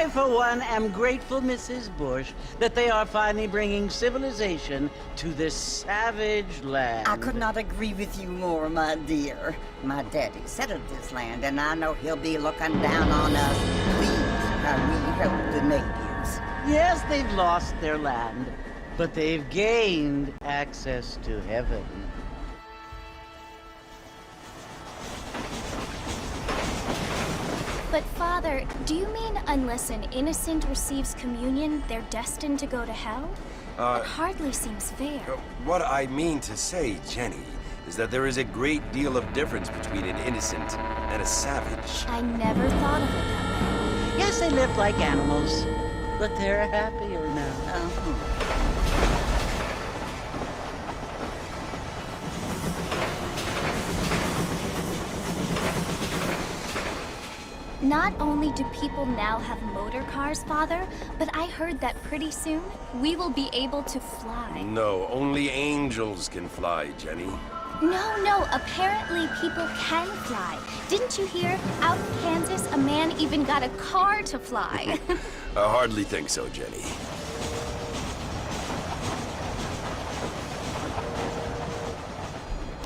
I, for one, am grateful, Mrs. Bush, that they are finally bringing civilization to this savage land. I could not agree with you more, my dear. My daddy settled this land, and I know he'll be looking down on us. Please, how we help the natives. Yes, they've lost their land, but they've gained access to heaven. But Father, do you mean unless an innocent receives communion, they're destined to go to hell? It hardly seems fair. What I mean to say, Jenny, is that there is a great deal of difference between an innocent and a savage. I never thought of it that way. Yes, they live like animals, but they're happier now. Not only do people now have motor cars, Father, but I heard that pretty soon we will be able to fly. No, only angels can fly, Jenny. No, apparently people can fly. Didn't you hear? Out in Kansas, a man even got a car to fly. I hardly think so, Jenny.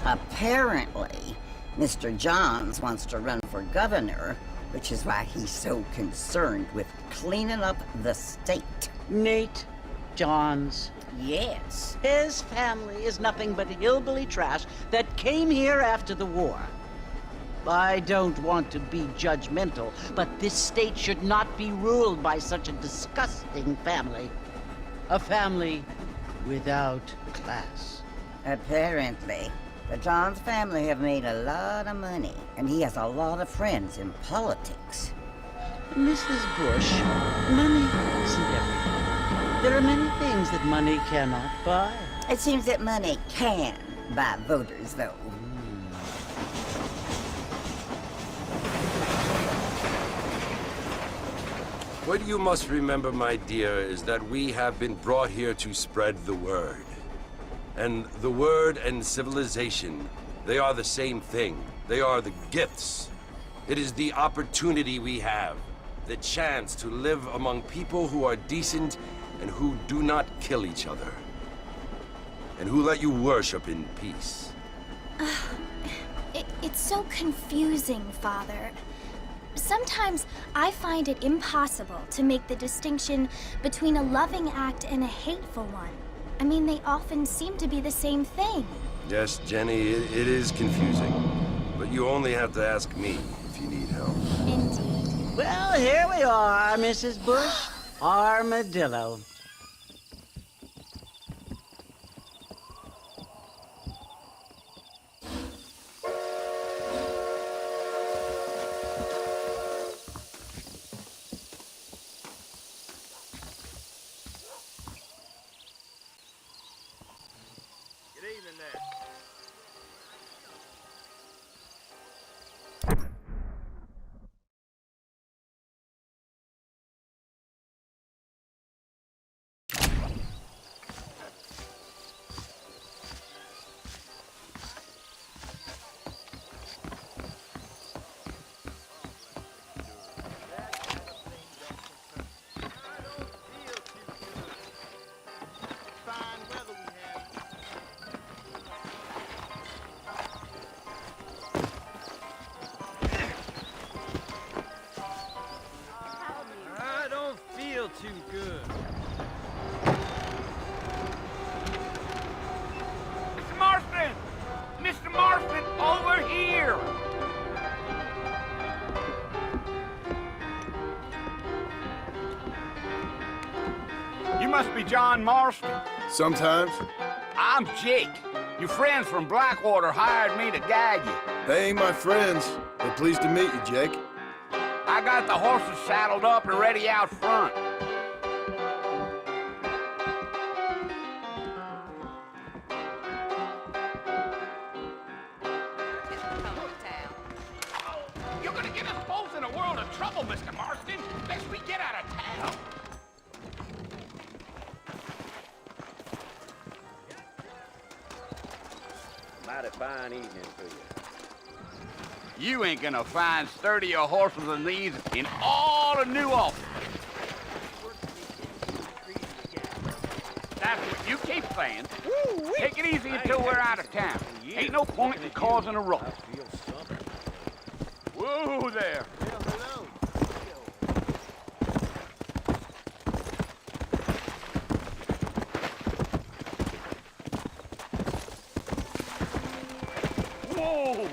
Apparently, Mr. Johns wants to run for governor, which is why he's so concerned with cleaning up the state. Nate Johns. Yes. His family is nothing but hillbilly trash that came here after the war. I don't want to be judgmental, but this state should not be ruled by such a disgusting family. A family without class. Apparently. The Johns family have made a lot of money, and he has a lot of friends in politics. Mrs. Bush, money isn't everything. There are many things that money cannot buy. It seems that money can buy voters, though. What you must remember, my dear, is that we have been brought here to spread the word. And the word and civilization, they are the same thing. They are the gifts. It is the opportunity we have, the chance to live among people who are decent and who do not kill each other, and who let you worship in peace. It's so confusing, Father. Sometimes I find it impossible to make the distinction between a loving act and a hateful one. I mean, they often seem to be the same thing. Yes, Jenny, it is confusing. But you only have to ask me if you need help. Indeed. Well, here we are, Mrs. Bush. Armadillo. Too good. Mr. Marston! Mr. Marston, over here! You must be John Marston. Sometimes. I'm Jake. Your friends from Blackwater hired me to guide you. They ain't my friends. They're pleased to meet you, Jake. I got the horses saddled up and ready out front. You're gonna get us both in a world of trouble, Mr. Marston. Best we get out of town. Mighty fine evening for you. You ain't gonna find sturdier horses than these in all of New Orleans. saying. Take it easy until we're out of town. Ain't no point in causing a ruckus. Whoa there. Whoa!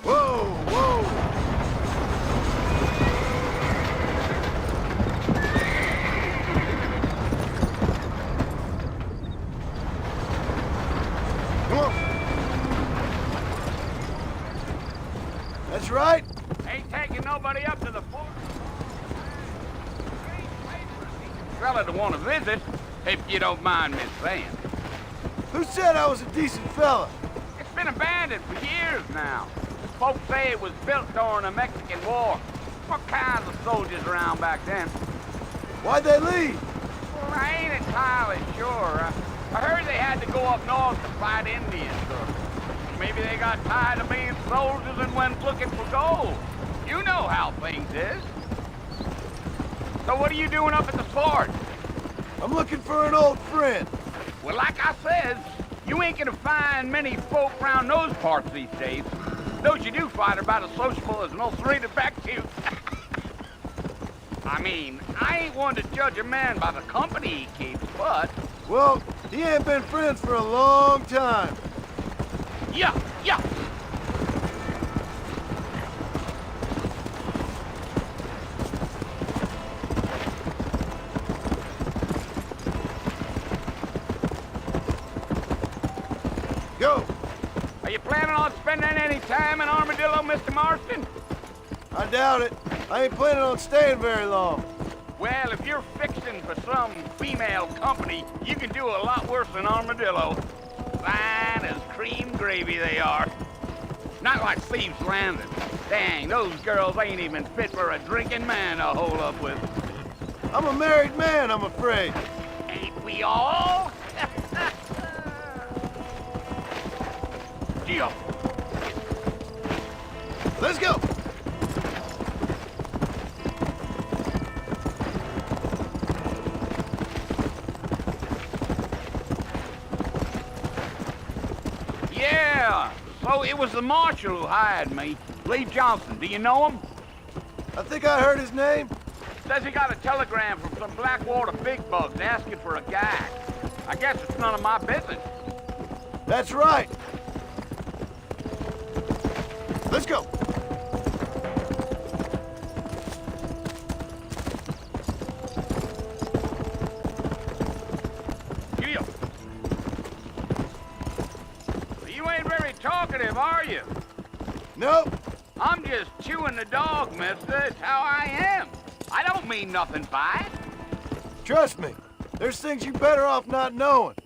Whoa, whoa! Come on! That's right! Ain't taking nobody up to the fort. Fella to want to visit, if you don't mind me saying. Who said I was a decent fella? It's been abandoned for years now. Folks say it was built during the Mexican War. What kinds of soldiers around back then? Why'd they leave? Well, I ain't entirely sure. I heard they had to go up north to fight Indians, or maybe they got tired of being soldiers and went looking for gold. You know how things is. So what are you doing up at the fort? I'm looking for an old friend. Well, like I said, you ain't gonna find many folk around those parts these days. Those you do find are about as sociable as an old serrated back tooth. I mean, I ain't one to judge a man by the company he keeps, but... Well, he ain't been friends for a long time. Yeah. Go! Are you planning on spending any time in Armadillo, Mr. Marston? I doubt it. I ain't planning on staying very long. Well, if you're fixing for some female company, you can do a lot worse than Armadillo. Fine as cream gravy they are. Not like Thieves Landing. Dang, those girls ain't even fit for a drinking man to hole up with. I'm a married man, I'm afraid. Ain't we all? Gee up. Let's go! Yeah, so it was the marshal who hired me. Lee Johnson, do you know him? I think I heard his name. Says he got a telegram from some Blackwater big bugs asking for a guide. I guess it's none of my business. That's right. Let's go. Giddy up. You ain't very talkative, are you? Nope. I'm just chewing the dog, mister. It's how I am. I don't mean nothing by it. Trust me. There's things you're better off not knowing.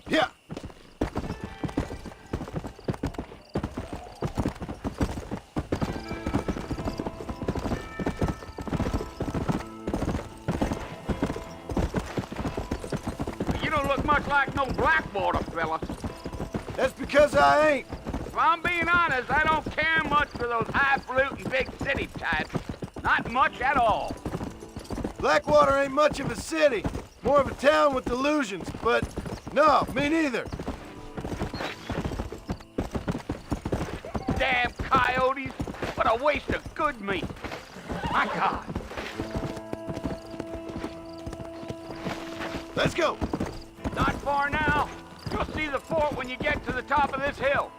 Yeah. You don't look much like no Blackwater fella. That's because I ain't. If I'm being honest, I don't care much for those highfalutin big city types. Not much at all. Blackwater ain't much of a city. More of a town with delusions, but no, me neither. Damn coyotes. What a waste of good meat. My God. Let's go. Not far now. You'll see the fort when you get to the top of this hill.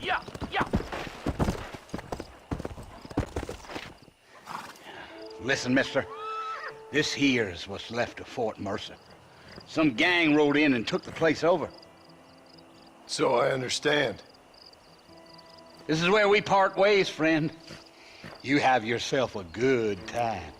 Yeah. Listen, mister. This here's what's left of Fort Mercer. Some gang rode in and took the place over. So I understand. This is where we part ways, friend. You have yourself a good time.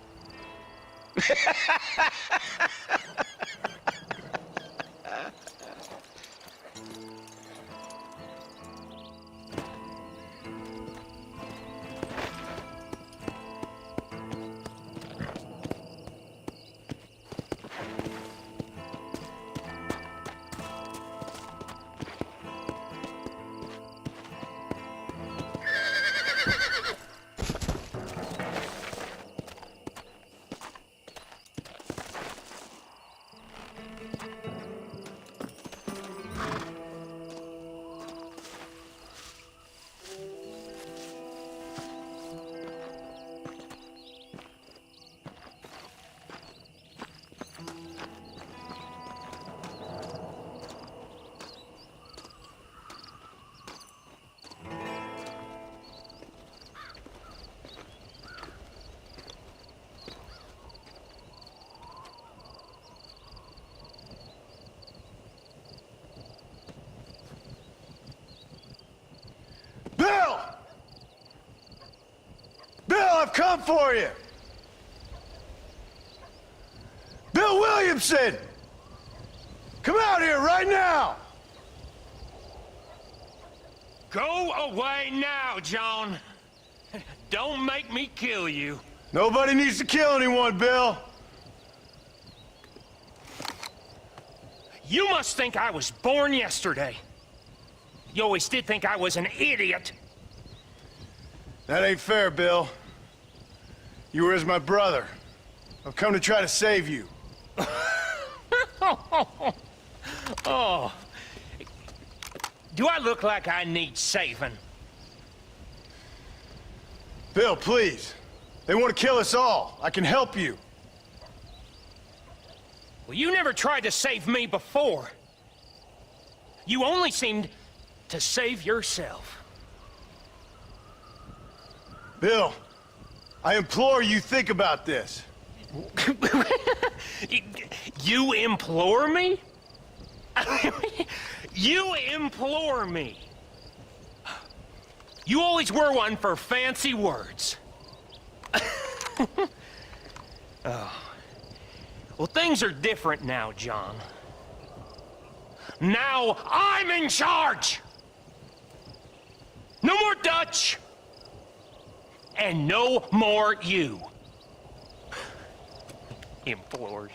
I've come for you! Bill Williamson! Come out here right now! Go away now, John. Don't make me kill you. Nobody needs to kill anyone, Bill. You must think I was born yesterday. You always did think I was an idiot. That ain't fair, Bill. You were as my brother. I've come to try to save you. Oh. Do I look like I need saving? Bill, please. They want to kill us all. I can help you. Well, you never tried to save me before. You only seemed to save yourself. Bill, I implore you think about this. You implore me? You implore me. You always were one for fancy words. Oh. Well, things are different now, John. Now I'm in charge! No more Dutch! And no more you. Implores.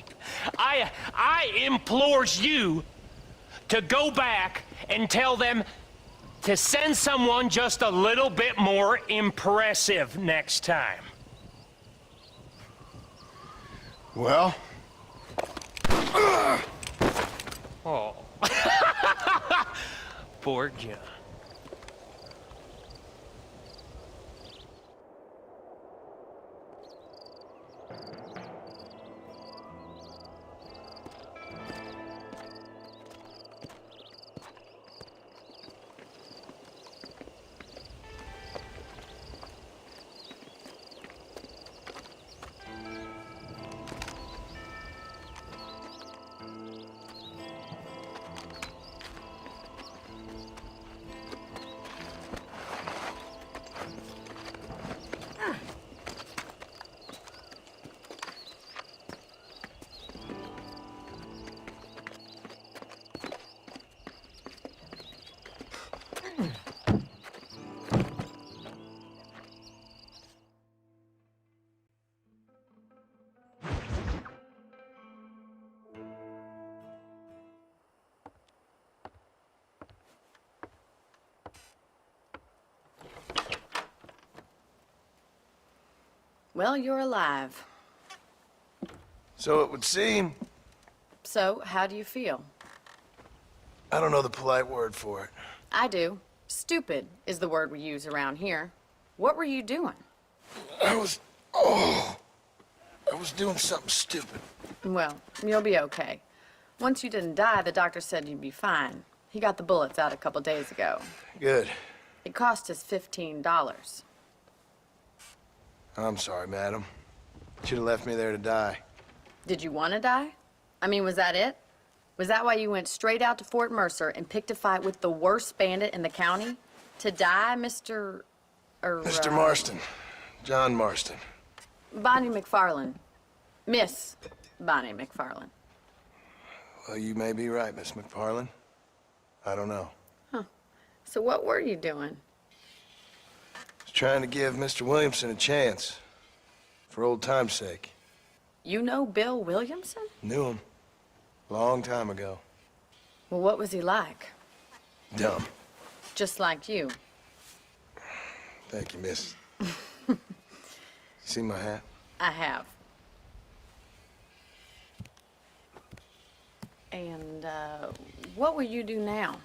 I implores you to go back and tell them to send someone just a little bit more impressive next time. Well? Oh. Poor John. Well, you're alive. So it would seem. So, how do you feel? I don't know the polite word for it. I do. Stupid is the word we use around here. What were you doing? I was doing something stupid. Well, you'll be okay. Once you didn't die, the doctor said you'd be fine. He got the bullets out a couple days ago. Good. It cost us $15. I'm sorry, madam. Should have left me there to die. Did you want to die? I mean, was that it? Was that why you went straight out to Fort Mercer and picked a fight with the worst bandit in the county? To die, Mr. Mr. Marston. John Marston. Bonnie McFarlane. Miss Bonnie McFarlane. Well, you may be right, Miss McFarlane. I don't know. Huh. So what were you doing? I was trying to give Mr. Williamson a chance. For old time's sake. You know Bill Williamson? Knew him. Long time ago. Well, what was he like? Dumb. Just like you. Thank you, miss. See my hat? I have. And, what will you do now?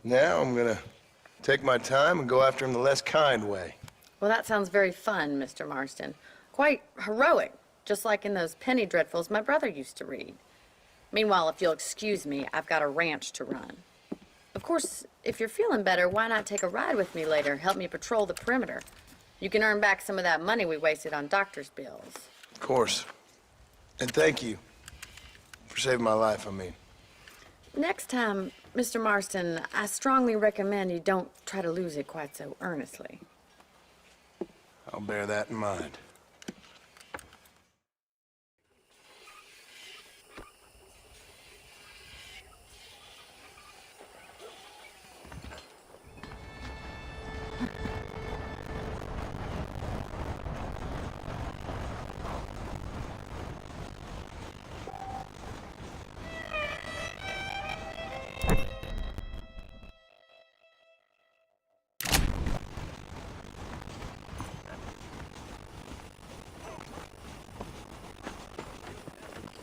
Now I'm gonna take my time and go after him the less kind way. Well, that sounds very fun, Mr. Marston. Quite heroic, just like in those penny dreadfuls my brother used to read. Meanwhile, if you'll excuse me, I've got a ranch to run. Of course, if you're feeling better, why not take a ride with me later? Help me patrol the perimeter. You can earn back some of that money we wasted on doctor's bills. Of course. And thank you. For saving my life, I mean. Next time, Mr. Marston, I strongly recommend you don't try to lose it quite so earnestly. I'll bear that in mind.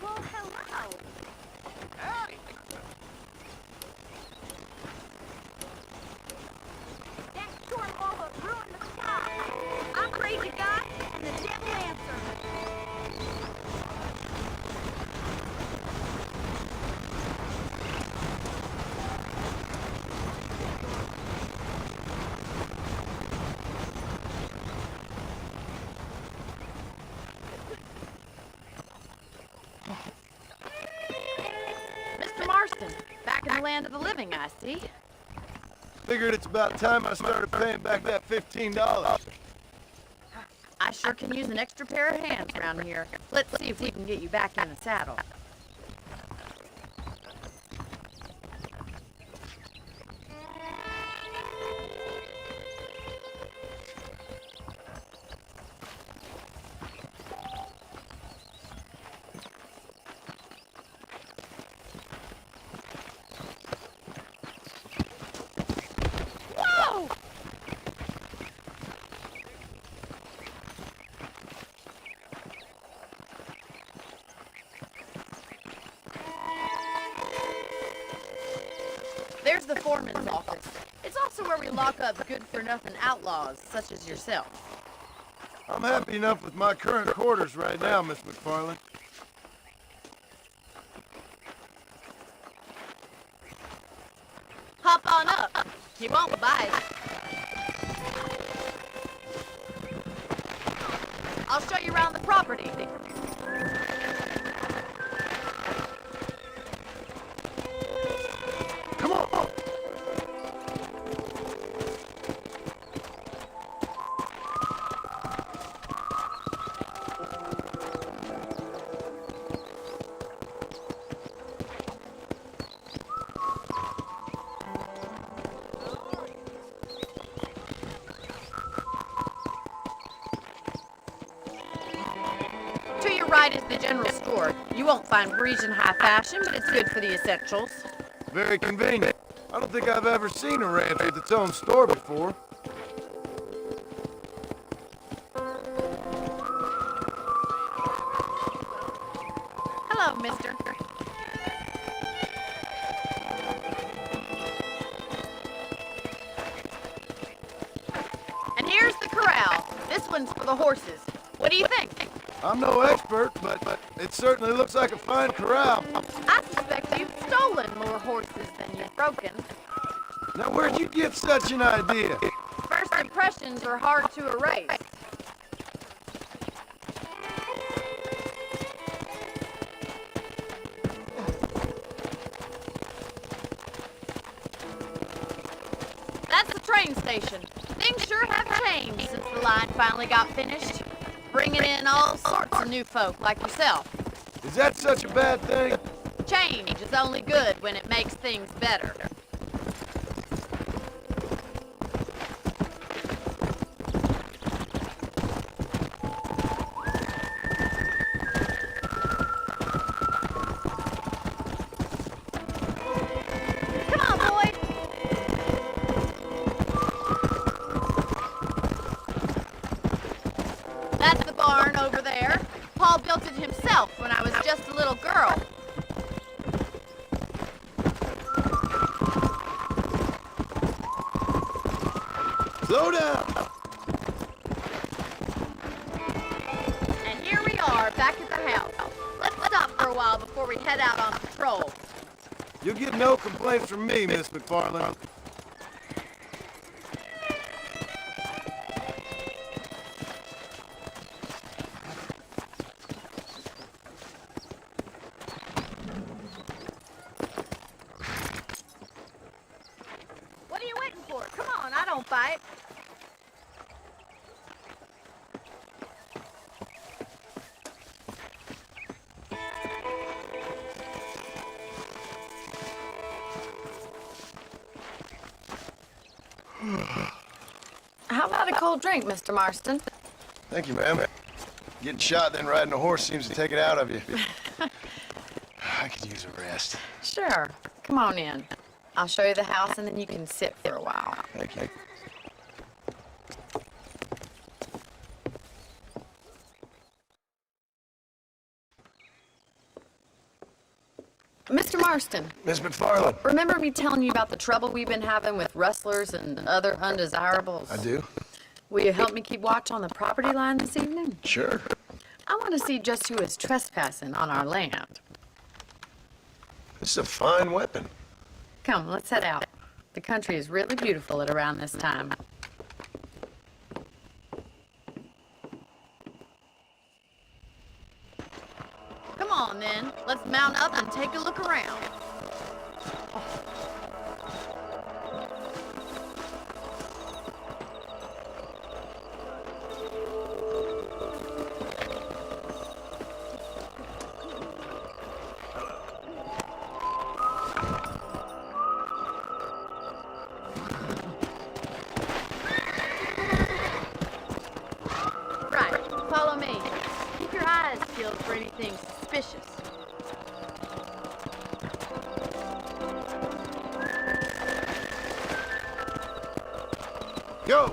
Well, hello. Howdy. That storm over ruined the sky. I prayed to God, and the devil answered. Mr. Marston, back in the land of the living, I see. Figured it's about time I started paying back that $15. I sure can use an extra pair of hands around here. Let's see if we can get you back in the saddle. Whoa! There's the foreman's office. It's also where we lock up good-for-nothing outlaws, such as yourself. I'm happy enough with my current quarters right now, Miss McFarland. Hop on up. You won't bite. I'll show you around the property. Come on! To your right is the general store. You won't find Parisian high fashion, but it's good for the essentials. Very convenient. I don't think I've ever seen a ranch with its own store before. Hello, mister. And here's the corral. This one's for the horses. What do you think? I'm no expert, but it certainly looks like a fine corral. I suspect you've stolen more horses than you've broken. Now, where'd you get such an idea? First impressions are hard to erase. That's the train station. Things sure have changed since the line finally got finished. Bringing in all sorts of new folk like yourself. Is that such a bad thing? Change is only good when it makes things better. Come on, boy. That's the barn over there. Paul built it himself when I was just a little girl. Slow down! And here we are, back at the house. Let's stop for a while before we head out on patrol. You'll get no complaints from me, Miss McFarland. What are you waiting for? Come on, I don't bite. How about a cold drink, Mr. Marston? Thank you, ma'am. Getting shot, then riding a horse seems to take it out of you. I could use a rest. Sure. Come on in. I'll show you the house, and then you can sit for a while. Thank you. Mr. Marston, Miss McFarland. remember me telling you about the trouble we've been having with rustlers and other undesirables? I do. Will you help me keep watch on the property line this evening? Sure. I want to see just who is trespassing on our land. This is a fine weapon. Come, let's head out. The country is really beautiful at around this time. Come on, then. Let's mount up and take a look around. Right, follow me. Keep your eyes peeled for anything suspicious. Go!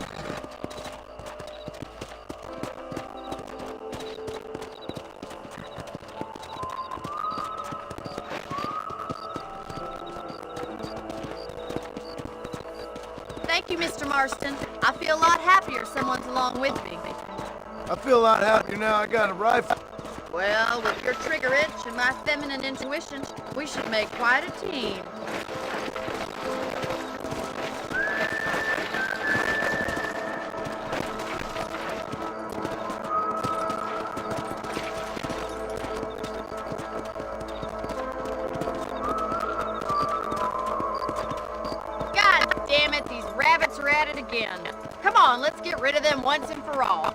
Thank you, Mr. Marston. I feel a lot happier someone's along with me. I feel a lot happier now I got a rifle. Well, with your trigger itch and my feminine intuition, we should make quite a team. God damn it, these rabbits are at it again. Come on, let's get rid of them once and for all.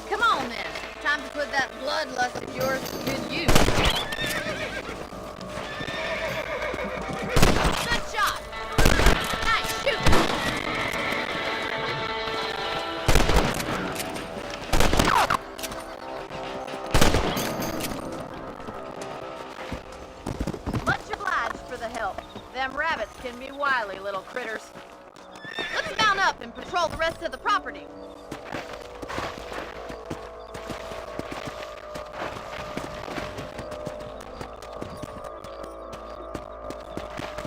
Come on then. Time to put that bloodlust of yours to good use. Good shot. Nice shoot. Much obliged for the help. Them rabbits can be wily little critters. Let's mount up and patrol the rest of the property.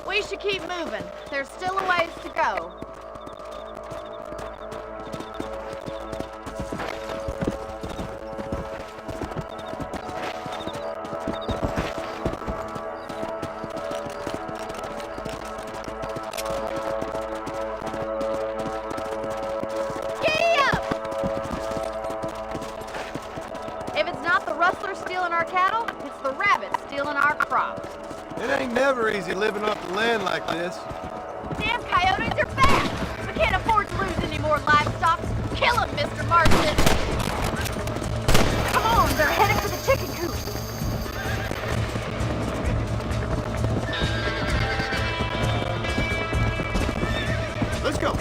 We should keep moving. There's still a ways to go. Giddy up! If it's not the rustlers stealing our cattle, it's the rabbits stealing our crops. It ain't never easy living off the land like this. Damn coyotes are back! We can't afford to lose any more livestock. Kill them, Mr. Marston! Come on, they're heading for the chicken coop. Let's go.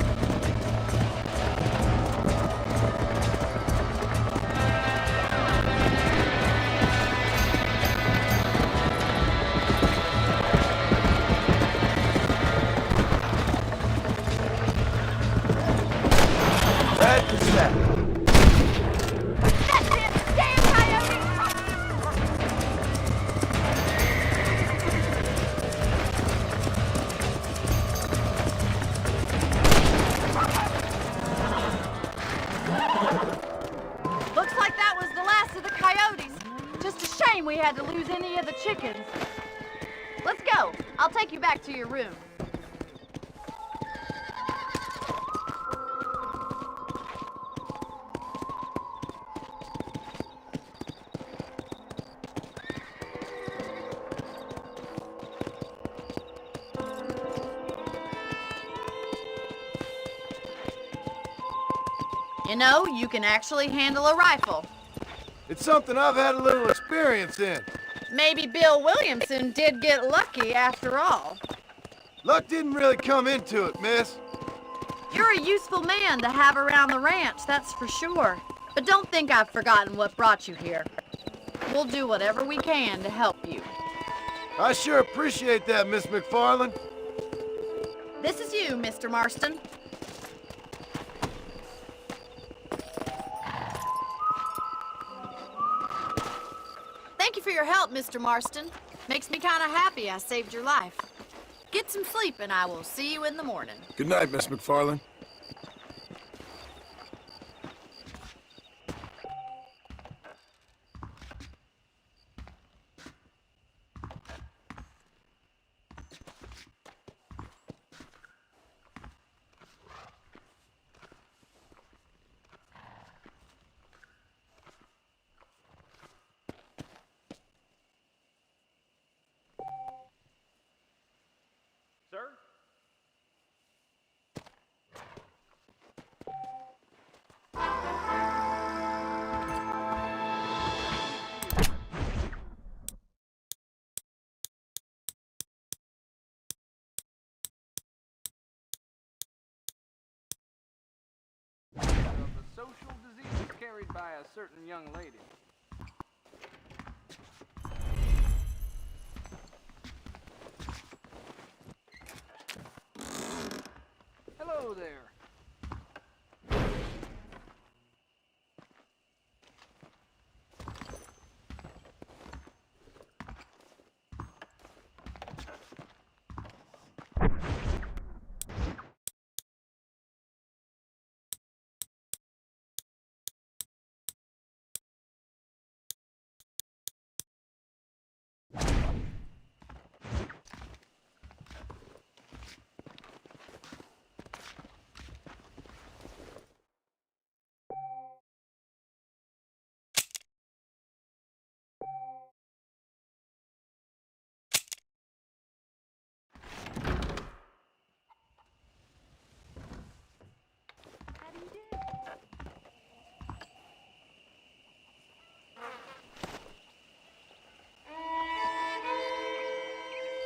Right to set. That's it! Damn coyote! Looks like that was the last of the coyotes. Just a shame we had to lose any of the chickens. Let's go. I'll take you back to your room. You know, you can actually handle a rifle. It's something I've had a little experience in. Maybe Bill Williamson did get lucky after all. Luck didn't really come into it, miss. You're a useful man to have around the ranch, that's for sure. But don't think I've forgotten what brought you here. We'll do whatever we can to help you. I sure appreciate that, Miss McFarland. This is you, Mr. Marston. Thank you for your help, Mr. Marston. Makes me kind of happy I saved your life. Get some sleep and I will see you in the morning. Good night, Miss McFarland. Sir? Of the social disease carried by a certain young lady. Hello there.